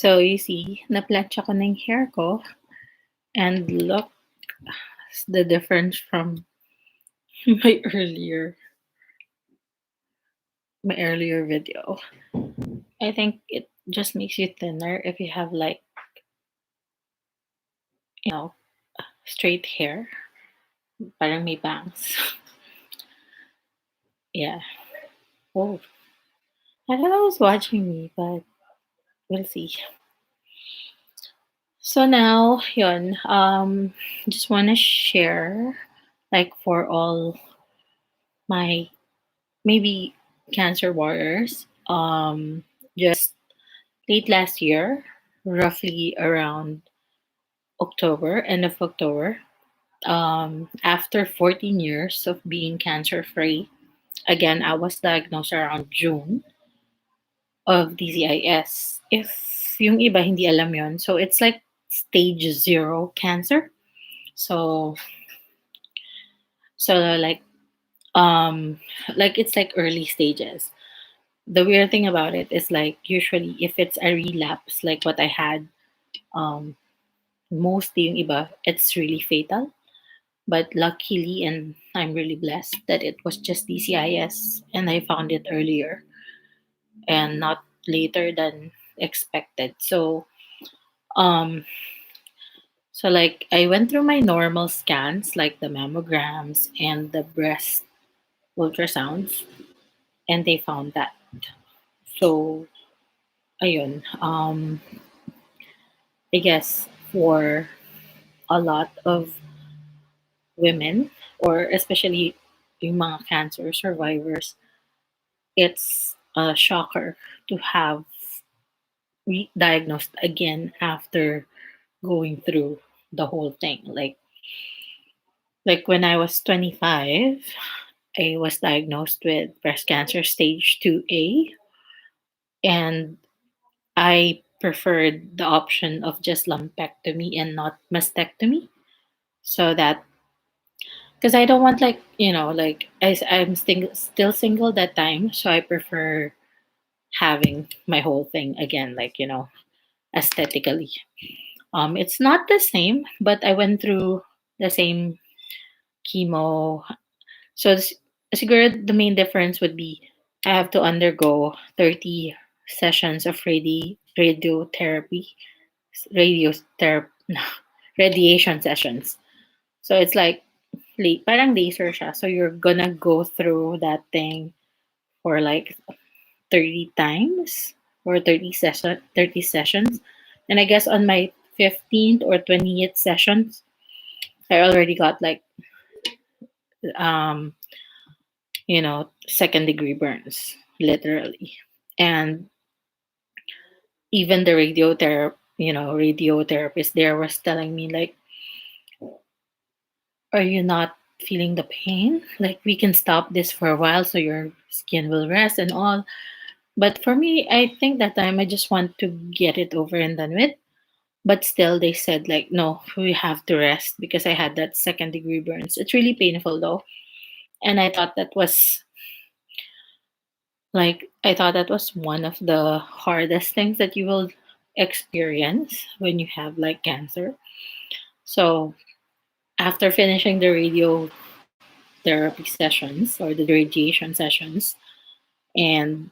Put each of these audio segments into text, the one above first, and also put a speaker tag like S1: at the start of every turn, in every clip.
S1: So you see, naplancha ko na yung hair ko and look the difference from my earlier video. I think it just makes you thinner if you have like, you know, straight hair. Parang may bangs. Yeah. Oh, I thought I was watching me, but we'll see. So now, yun, just want to share, like, for all my maybe cancer warriors, just late last year, roughly around October, end of October, after 14 years of being cancer free, again, I was diagnosed around June of DCIS. If yung iba hindi alam yon, so it's like stage zero cancer. So, so um, like it's like early stages. The weird thing about it is like usually if it's a relapse, like what I had, um, mostly yung iba, it's really fatal. But luckily, and I'm really blessed that it was just DCIS and I found it earlier and not later than expected. Um, so like I went through my normal scans, like the mammograms and the breast ultrasounds, and they found that. So, ayun, I guess for a lot of women, or especially yung mga cancer survivors, it's a shocker to have diagnosed again after going through the whole thing. Like when I was 25, I was diagnosed with breast cancer stage 2A, and I preferred the option of just lumpectomy and not mastectomy, so that because I don't want, like, like I'm still single that time, so I prefer having my whole thing again, like, aesthetically. It's not the same, but I went through the same chemo. So siguro the main difference would be I have to undergo 30 sessions of radiotherapy, radiotherapy, radiation sessions. So it's like parang laser siya. So you're gonna go through that thing for like 30 times or 30 sessions. And I guess on my 15th or 20th sessions, I already got like um second degree burns, literally. And even the radiotherapist there was telling me like, are you not feeling the pain? Like, we can stop this for a while so your skin will rest and all. But for me, I think that time I just want to get it over and done with. But still, they said, like, no, we have to rest because I had that second degree burns. It's really painful though. And I thought that was one of the hardest things that you will experience when you have like cancer. So after finishing the radiotherapy sessions or the radiation sessions, and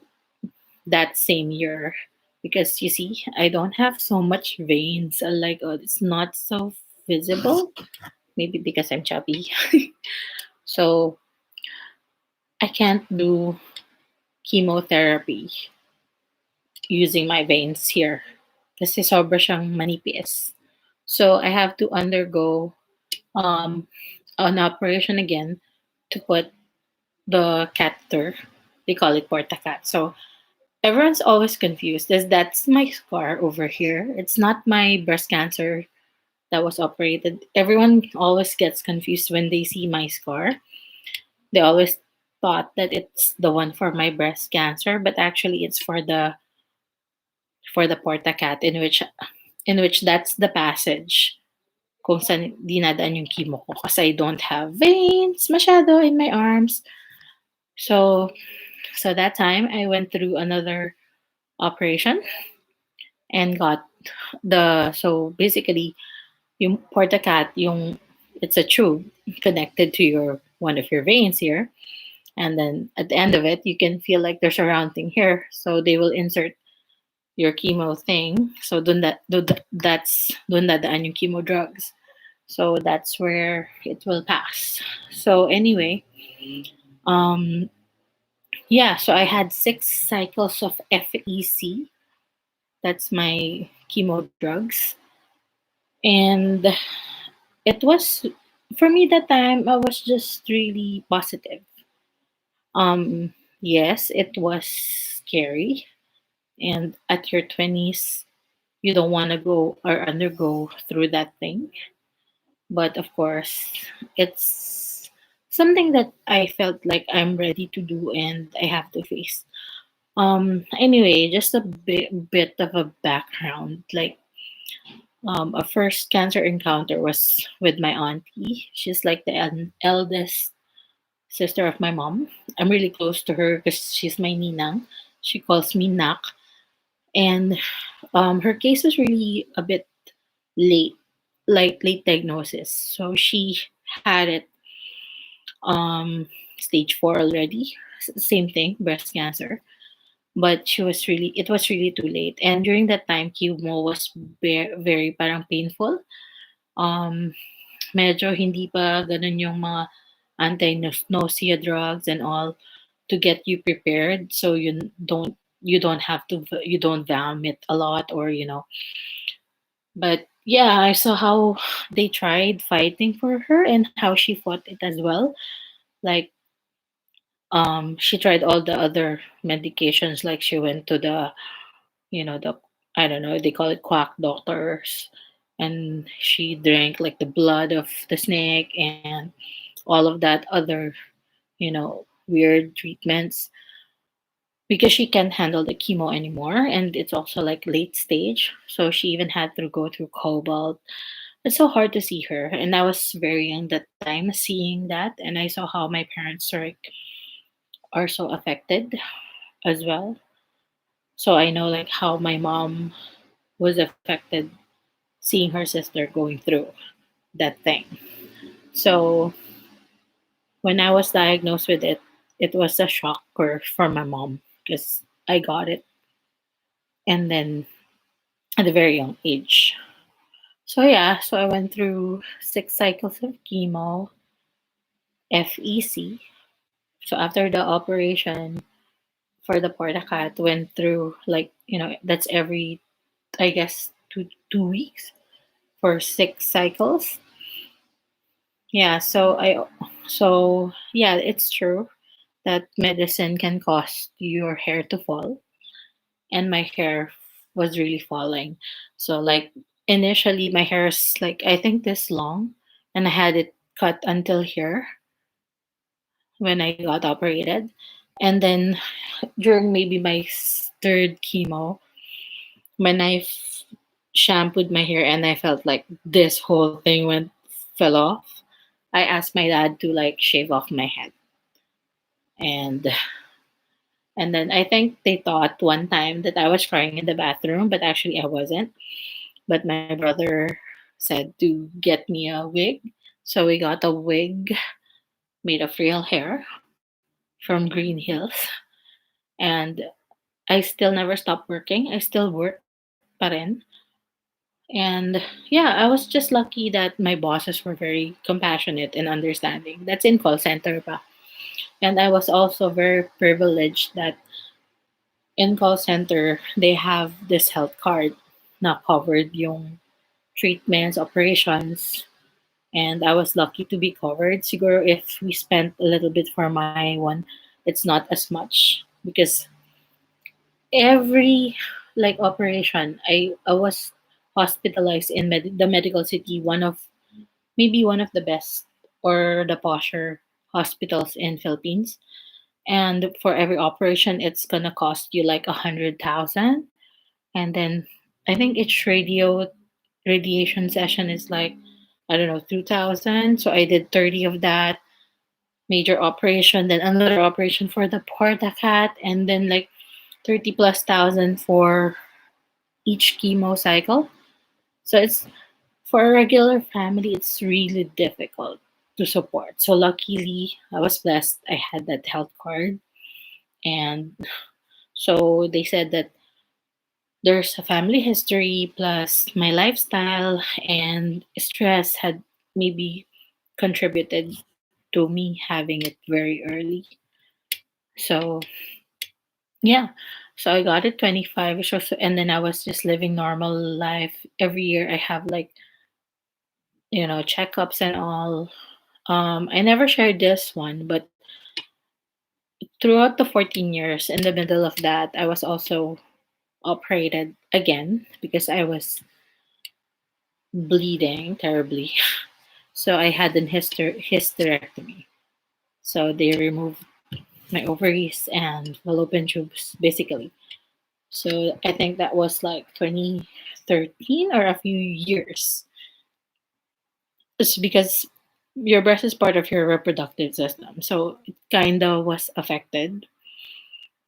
S1: that same year, because you see, I don't have so much veins. Like, it's not so visible. Maybe because I'm chubby. So I can't do chemotherapy using my veins here kasi sobra siyang manipis. So I have to undergo um, an operation again to put the catheter. They call it portacat. So everyone's always confused. That's my scar over here. It's not my breast cancer that was operated. Everyone always gets confused when they see my scar. They always thought that it's the one for my breast cancer, but actually it's for the portacat, in which that's the passage kung saan dinadaan yung chemo ko kasi I don't have veins masyado in my arms. So that time I went through another operation, and got the so basically yung portacat yung it's a tube connected to your one of your veins here, and then at the end of it you can feel like there's a round thing here, so they will insert your chemo thing. So that's dun dadaan yung chemo drugs. So that's where it will pass. So anyway, um yeah, so I had 6 cycles of FEC. That's my chemo drugs. And it was, for me that time, I was just really positive. Yes, it was scary. And at your 20s, you don't want to go or undergo through that thing. But of course, it's something that I felt like I'm ready to do and I have to face. Anyway, just a bit of a background. Like, a first cancer encounter was with my auntie. She's like the eldest sister of my mom. I'm really close to her because she's my ninang. She calls me Nak. And her case was really a bit late, like late diagnosis. So she had it stage 4 already. Same thing, breast cancer. But it was really too late. And during that time, chemo was very parang painful. Um, Medyo hindi pa ganun yung mga anti-nausea drugs and all to get you prepared so you don't have to you don't vomit a lot or but yeah, I saw how they tried fighting for her and how she fought it as well. Like, she tried all the other medications, like she went to the I don't know, they call it quack doctors, and she drank like the blood of the snake and all of that other weird treatments because she can't handle the chemo anymore, and it's also like late stage, so she even had to go through cobalt. It's so hard to see her, and I was very young that time seeing that, and I saw how my parents are so affected as well. So I know like how my mom was affected seeing her sister going through that thing. So when I was diagnosed with it, it was a shocker for my mom because I got it, and then at a very young age. So yeah, so I went through 6 cycles of chemo, FEC. So after the operation for the portacat, went through like that's every, I guess, 2 weeks for 6 cycles. Yeah, yeah, it's true that medicine can cause your hair to fall, and my hair was really falling. So like initially my hair is like I think this long, and I had it cut until here when I got operated. And then during maybe my third chemo, when shampooed my hair and I felt like this whole thing fell off, I asked my dad to like shave off my head. And and then I think they thought one time that I was crying in the bathroom, but actually I wasn't. But my brother said to get me a wig. So we got a wig made of real hair from Green Hills. And I still never stopped working. I still work pa rin. And yeah, I was just lucky that my bosses were very compassionate and understanding. That's in call center pa. And I was also very privileged that in call center, they have this health card na covered yung treatments, operations, and I was lucky to be covered. Siguro if we spent a little bit for my one, it's not as much because every like operation, I was hospitalized in the medical city, maybe one of the best or the posher hospitals in Philippines. And for every operation, it's gonna cost you like 100,000, and then I think each radiation session is like I don't know 2,000. So I did 30 of that major operation, then another operation for the porta cat, and then like 30 plus thousand for each chemo cycle. So it's for a regular family, it's really difficult to support. So luckily, I was blessed. I had that health card, and so they said that there's a family history plus my lifestyle and stress had maybe contributed to me having it very early. So yeah, so I got it 25, and then I was just living normal life. Every year I have like checkups and all. I never shared this one, but throughout the 14 years, in the middle of that, I was also operated again because I was bleeding terribly. So I had an hysterectomy. So they removed my ovaries and fallopian tubes, basically. So I think that was like 2013 or a few years. It's because your breast is part of your reproductive system. So it kind of was affected.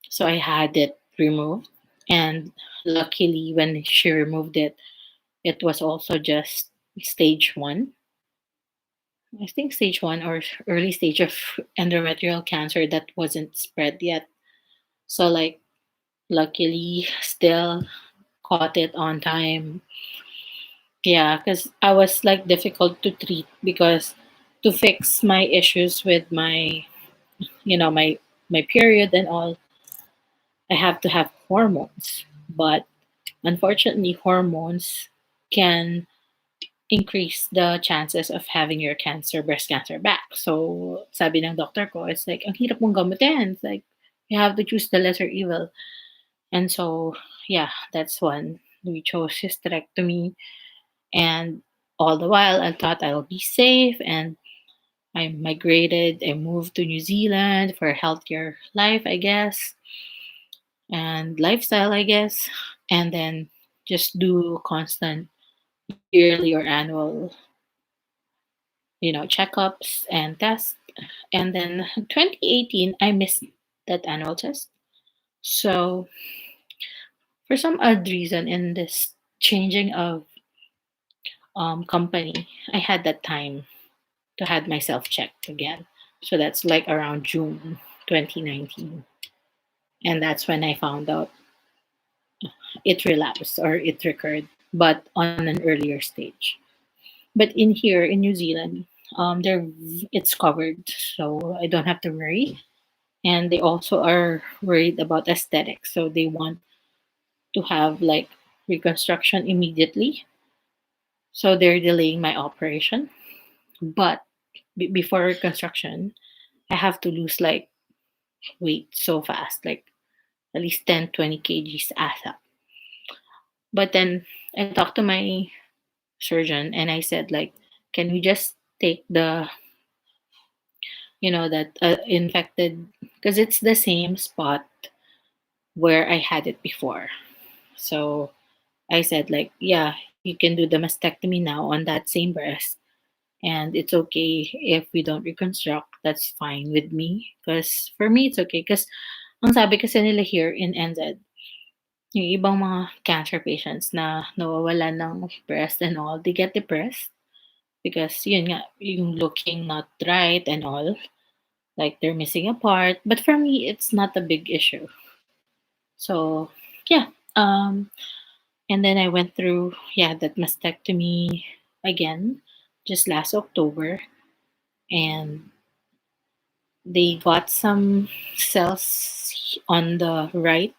S1: So I had it removed. And luckily, when she removed it, it was also just stage one. I think stage one or early stage of endometrial cancer that wasn't spread yet. So, like, luckily, still caught it on time. Yeah, because I was like difficult to treat because to fix my issues with my period and all, I have to have hormones. But unfortunately, hormones can increase the chances of having your breast cancer back. So, sabi ng doctor ko, it's like, ang hirap mong gamutin. It's like, you have to choose the lesser evil. And so, yeah, that's when we chose hysterectomy. And all the while, I thought I'll be safe. And I migrated. I moved to New Zealand for a healthier life, I guess, and lifestyle, I guess. And then just do constant yearly or annual, checkups and tests. And then 2018, I missed that annual test. So for some odd reason, in this changing of company, I had that time to had myself checked again. So that's like around June 2019. And that's when I found out it relapsed or it recurred, but on an earlier stage. But in here in New Zealand, there it's covered, so I don't have to worry. And they also are worried about aesthetics, so they want to have like reconstruction immediately. So they're delaying my operation. But before reconstruction, I have to lose like weight so fast, like at least 10, 20 kgs ASAP. But then I talked to my surgeon and I said like, can we just take the that infected, because it's the same spot where I had it before. So I said like, yeah, you can do the mastectomy now on that same breast, and it's okay if we don't reconstruct. That's fine with me because for me it's okay because ang sabi kasi nila here in NZ, yung ibang mga cancer patients na nawawalan ng breast and all, they get depressed because yun nga, yung looking not right and all, like they're missing a part. But for me, it's not a big issue. So yeah, and then I went through that mastectomy again just last October, and they got some cells on the right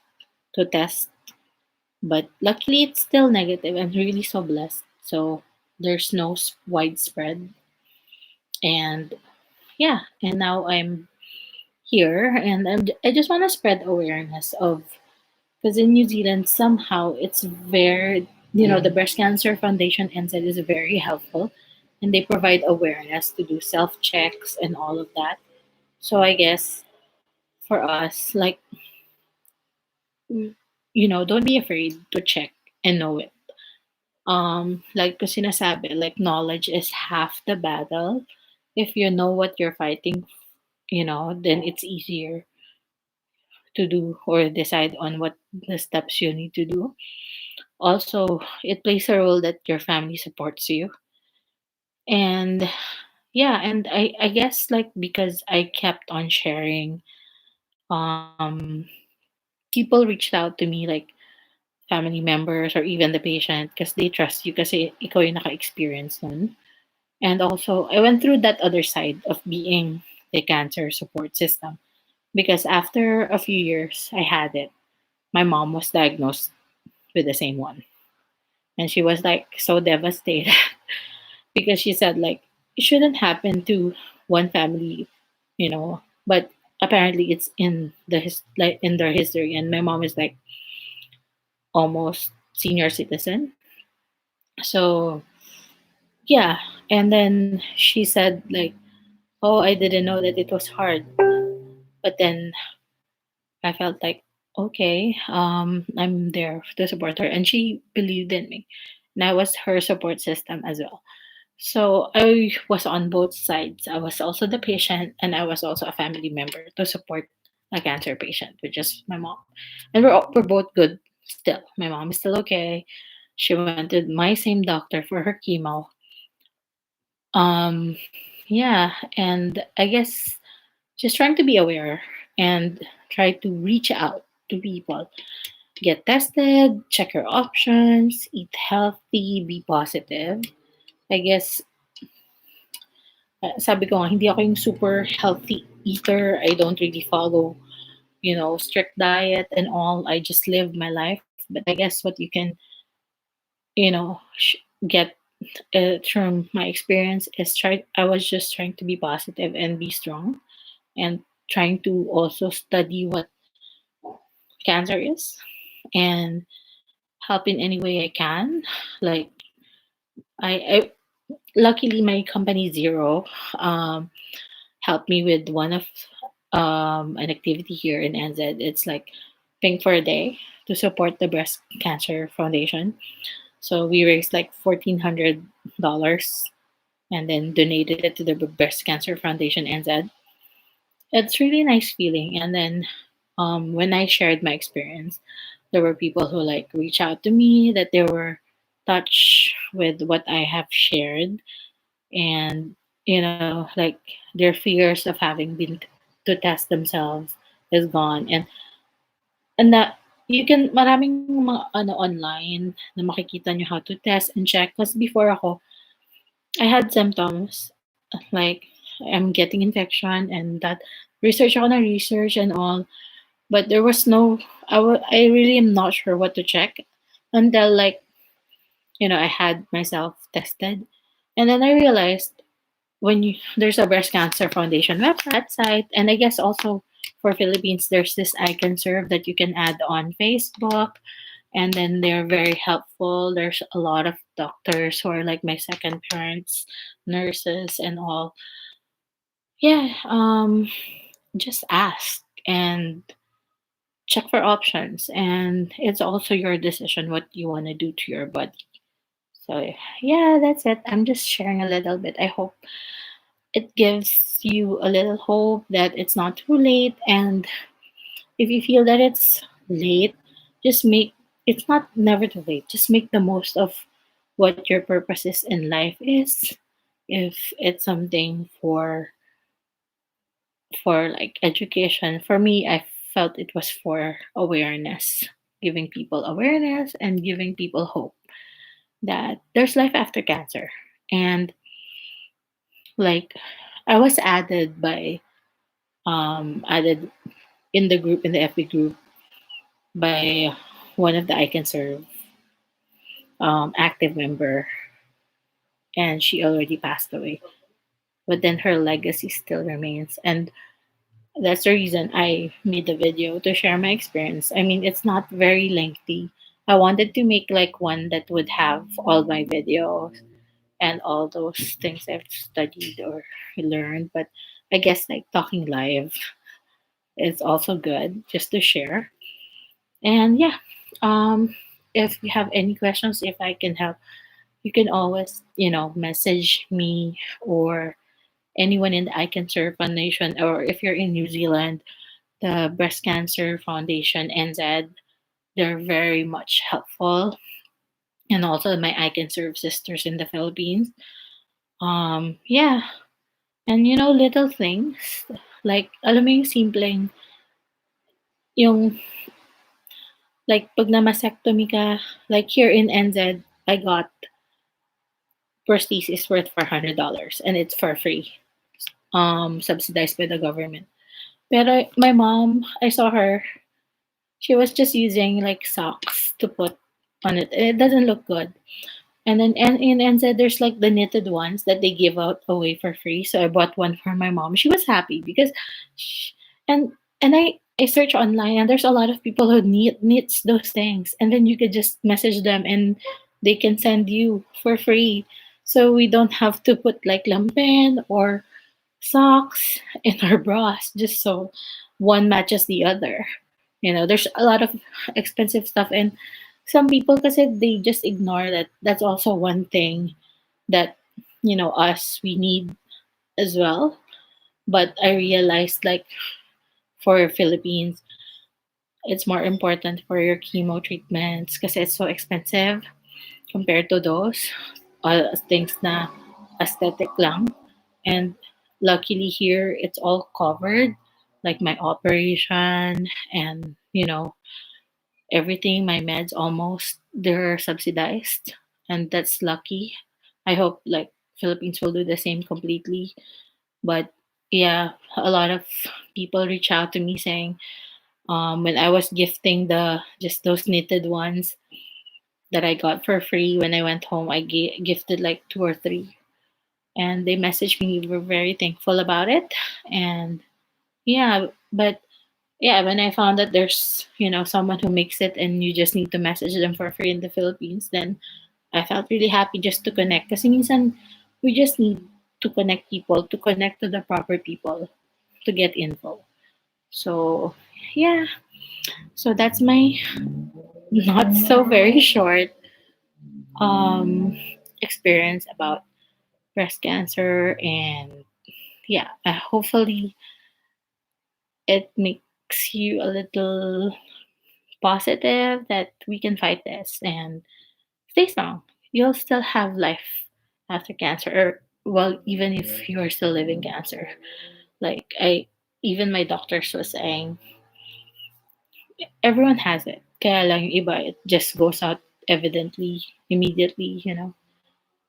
S1: to test, but luckily it's still negative. I'm really so blessed. So there's no widespread, and and now I'm here, and I just want to spread awareness of, because in New Zealand, somehow it's very, the Breast Cancer Foundation NZ is very helpful and they provide awareness to do self checks and all of that. So I guess for us, like, mm, don't be afraid to check and know it. Like ko sinasabi, like knowledge is half the battle. If you know what you're fighting, then it's easier to do or decide on what the steps you need to do. Also, it plays a role that your family supports you. And yeah, and I guess like because I kept on sharing, um people reached out to me, like family members or even the patient, because they trust you kasi ikaw yung naka-experience nun. And also, I went through that other side of being the cancer support system, because after a few years I had it, my mom was diagnosed with the same one. And she was like so devastated because she said like it shouldn't happen to one family, but apparently it's in like in their history. And my mom is like almost senior citizen. So yeah, and then she said like, "Oh, I didn't know that it was hard." But then I felt like, okay, I'm there to support her, and she believed in me, and I was her support system as well. So I was on both sides. I was also the patient, and I was also a family member to support a cancer patient, which is my mom. And we're both good still. My mom is still okay. She went to my same doctor for her chemo. Um, yeah, and I guess just trying to be aware and try to reach out to people. Get tested, check your options, eat healthy, be positive. I guess sabi ko nga, hindi ako yung super healthy eater. I don't really follow, strict diet and all. I just live my life. But I guess what you can, get from my experience is I was just trying to be positive and be strong, and trying to also study what cancer is and help in any way I can. Like I luckily my company Zero um helped me with one of an activity here in NZ. It's like Pink for a Day to support the Breast Cancer Foundation. So we raised like $1,400 and then donated it to the Breast Cancer Foundation NZ. It's really nice feeling. And then when I shared my experience, there were people who like reach out to me that they were touched with what I have shared, and like their fears of having been to test themselves is gone. And that you can maraming mga ano online na makikita nyo how to test and check. Because before ako, I had symptoms like I'm getting infection, and that research ako na research and all, but there was no I really am not sure what to check until like I had myself tested. And then I realized when there's a breast cancer foundation website, and I guess also for Philippines there's this I can serve that you can add on Facebook, and then they're very helpful. There's a lot of doctors who are like my second parents, nurses and all. Yeah, just ask and check for options, and it's also your decision what you want to do to your body. So yeah, that's it. I'm just sharing a little bit. I hope it gives you a little hope that it's not too late. And if you feel that it's late, just make it's not never too late. Just make the most of what your purposes in life is. If it's something for like education, for me I felt it was for awareness, giving people awareness and giving people hope that there's life after cancer. And like I was added in the group, in the FB group, by one of the I Can Serve active member, and she already passed away. But then her legacy still remains, and that's the reason I made the video to share my experience. I mean, it's not very lengthy. I wanted to make like one that would have all my videos and all those things I've studied or learned, but I guess like talking live is also good just to share. And yeah, um, if you have any questions, if I can help, you can always, message me or anyone in the I Can Serve Foundation, or if you're in New Zealand, the Breast Cancer Foundation NZ. They're very much helpful. And also my I Can Serve sisters in the Philippines. Yeah. And little things like alam mo yung simpleng yung like pag na-mastectomy ka, like here in NZ, I got prosthesis worth $400 and it's for free, subsidized by the government. Pero my mom, I saw her, she was just using like socks to put on it. It doesn't look good. And then and in NZ, there's like the knitted ones that they give out away for free. So I bought one for my mom. She was happy because, sh and I search online and there's a lot of people who knits those things, and then you could just message them and they can send you for free. So we don't have to put like lampen or socks in our bras just so one matches the other. There's a lot of expensive stuff, and some people kasi they just ignore that. That's also one thing that us we need as well. But I realized like for Philippines, it's more important for your chemo treatments because it's so expensive compared to those things na aesthetic lang. And luckily here, it's all covered, like my operation and everything. My meds almost they're subsidized, and that's lucky. I hope like Philippines will do the same completely. But yeah, a lot of people reach out to me saying, when I was gifting the just those knitted ones that I got for free when I went home, I gifted like two or three, and they messaged me. They were very thankful about it, and yeah, but yeah, when I found that there's someone who makes it and you just need to message them for free in the Philippines, then I felt really happy just to connect. Kasi minsan we just need to connect people, to connect to the proper people to get info. So yeah, so that's my not so very short um experience about breast cancer. And yeah, hopefully it makes you a little positive that we can fight this and stay strong. You'll still have life after cancer, or well, even if you're still living cancer. Like even my doctors was saying, everyone has it. Kaya lang yung iba, it just goes out evidently, immediately.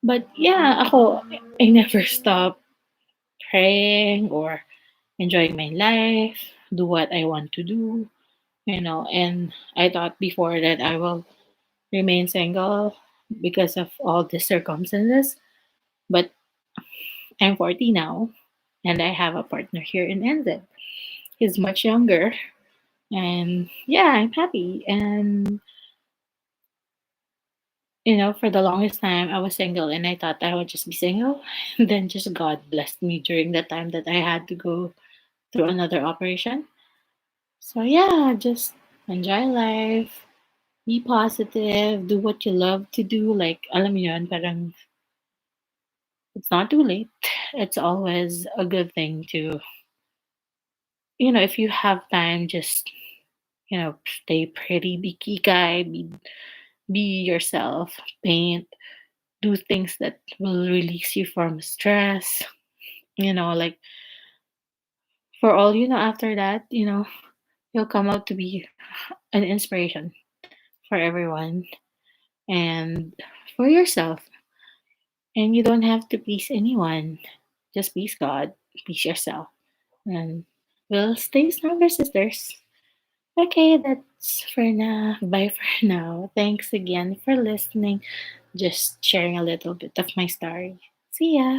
S1: But yeah, ako, I never stop praying or enjoying my life, do what I want to do. And I thought before that I will remain single because of all the circumstances. But I'm 40 now, and I have a partner here in NZ. He's much younger, and yeah, I'm happy. And for the longest time, I was single, and I thought I would just be single. And then just God blessed me during the time that I had to go through another operation. So yeah, just enjoy life, be positive, do what you love to do. Like, alam mo yun, parang it's not too late. It's always a good thing to, if you have time, just, stay pretty, be kikay, be yourself, paint, do things that will release you from stress. Like for all after that, you'll come out to be an inspiration for everyone and for yourself. And you don't have to please anyone. Just please God, please yourself. And we'll stay stronger, sisters. Okay, that's for now. Bye for now. Thanks again for listening. Just sharing a little bit of my story. See ya.